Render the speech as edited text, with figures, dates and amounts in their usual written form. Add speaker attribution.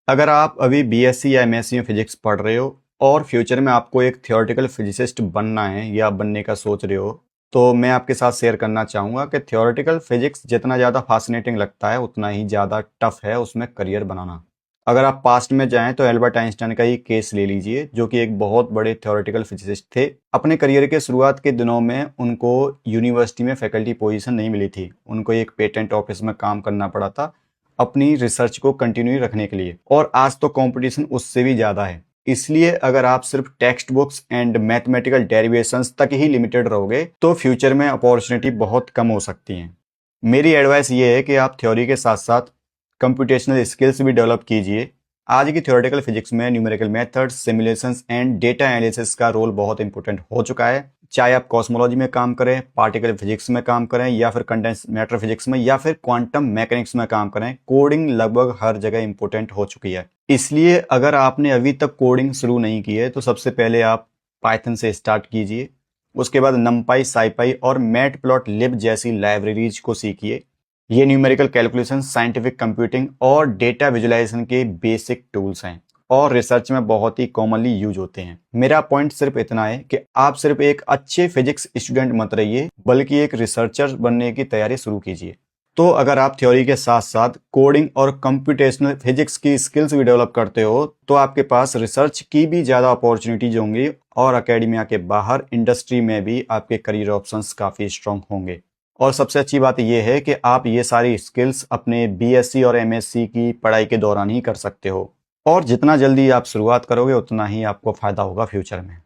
Speaker 1: अगर आप अभी बीएससी या एमएससी में फिजिक्स पढ़ रहे हो और फ्यूचर में आपको एक थियोरेटिकल फिजिसिस्ट बनना है या बनने का सोच रहे हो, तो मैं आपके साथ शेयर करना चाहूँगा कि थियोरेटिकल फिजिक्स जितना ज़्यादा फैसिनेटिंग लगता है उतना ही ज़्यादा टफ है उसमें करियर बनाना। अगर आप पास्ट में जाएं तो एल्बर्ट आइंस्टाइन का ही केस ले लीजिए, जो कि एक बहुत बड़े थियोरेटिकल फिजिसिस्ट थे। अपने करियर के शुरुआत के दिनों में उनको यूनिवर्सिटी में फैकल्टी पोजीशन नहीं मिली थी, उनको एक पेटेंट ऑफिस में काम करना पड़ा था अपनी रिसर्च को कंटिन्यू रखने के लिए। और आज तो कंपटीशन उससे भी ज़्यादा है। इसलिए अगर आप सिर्फ text books and mathematical derivations तक ही लिमिटेड रहोगे तो फ्यूचर में अपॉर्चुनिटी बहुत कम हो सकती हैं। मेरी एडवाइस ये है कि आप थ्योरी के साथ साथ कंप्यूटेशनल स्किल्स भी डेवलप कीजिए। आज की थ्योरेटिकल फिजिक्स में numerical methods, simulations and data analysis का रोल बहुत इंपॉर्टेंट हो चुका है। चाहे आप कॉस्मोलॉजी में काम करें, पार्टिकल फिजिक्स में काम करें, या फिर कंडेंस मैटर फिजिक्स में, या फिर क्वांटम मैकेनिक्स में काम करें, कोडिंग लगभग हर जगह इंपॉर्टेंट हो चुकी है। इसलिए अगर आपने अभी तक कोडिंग शुरू नहीं की है तो सबसे पहले आप पाइथन से स्टार्ट कीजिए। उसके बाद नमपाई, साइपाई और मैटप्लॉटलिब जैसी लाइब्रेरीज को सीखिए। ये न्यूमेरिकल कैलकुलेशन, साइंटिफिक कंप्यूटिंग और डेटा विजुलाइजेशन के बेसिक टूल्स हैं और रिसर्च में बहुत ही कॉमनली यूज होते हैं। मेरा पॉइंट सिर्फ इतना है कि आप सिर्फ एक अच्छे फिजिक्स स्टूडेंट मत रहिए, बल्कि एक रिसर्चर बनने की तैयारी शुरू कीजिए। तो अगर आप थ्योरी के साथ साथ कोडिंग और कंप्यूटेशनल फिजिक्स की स्किल्स भी डेवलप करते हो तो आपके पास रिसर्च की भी ज़्यादा अपॉर्चुनिटीज होंगी और एकेडमिया के बाहर इंडस्ट्री में भी आपके करियर ऑप्शंस काफ़ी स्ट्रांग होंगे। और सबसे अच्छी बात यह है कि आप ये सारी स्किल्स अपने बीएससी और एमएससी की पढ़ाई के दौरान ही कर सकते हो, और जितना जल्दी आप शुरुआत करोगे उतना ही आपको फ़ायदा होगा फ्यूचर में।